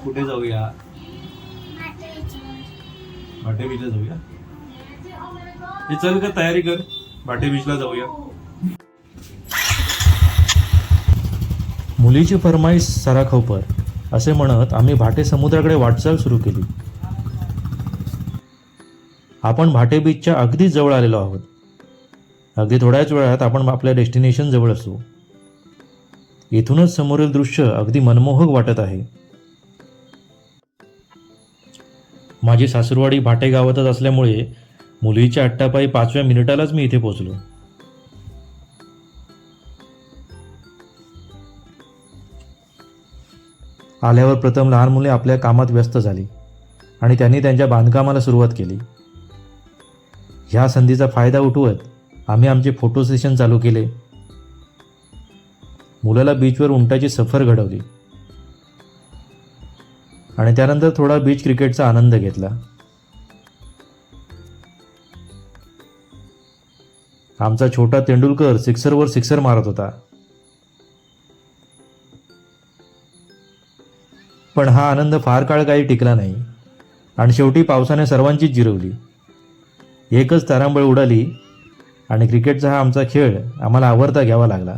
कुठे जाऊया? भाटे बीचला जाऊया. हे चल का तयारी कर, भाटे बीचला जाऊया. मुलीची फरमाईश सराखवपर असे म्हणत आम्ही भाटे समुद्राकडे वाटचाल सुरू केली. आपण भाटे बीचच्या अगदी जवळ आलेलो आहोत. अगदी थोड्याच वेळात आपण आपल्या डेस्टिनेशन जवळ असू. इथूनच समोरील दृश्य अगदी मनमोहक वाटत आहे. माझी सासूरवाडी भाटे गावातच असल्यामुळे मुलीच्या अट्टापायी 5व्या मिनिटालाच मी इथे पोहोचलो. आल्यावर प्रथम लहान मुले आपल्या कामात व्यस्त झाली आणि त्यांनी त्यांच्या बांधकामाला सुरुवात केली. ह्या संधीचा फायदा उठवत आम्ही आमचे फोटो सेशन चालू केले. मुलाला बीचवर उंटाची सफर घडवली आणि त्यानंतर थोडा बीच क्रिकेटचा आनंद घेतला. आमचा छोटा तेंडुलकर सिक्सरवर सिक्सर मारत होता. पण हा आनंद फार काळ काही टिकला नाही आणि शेवटी पावसाने सर्वांचीच जिरवली. एकच तारांबळ उडाली आणि क्रिकेटचा हा आमचा खेळ आम्हाला आवरता घ्यावा लागला.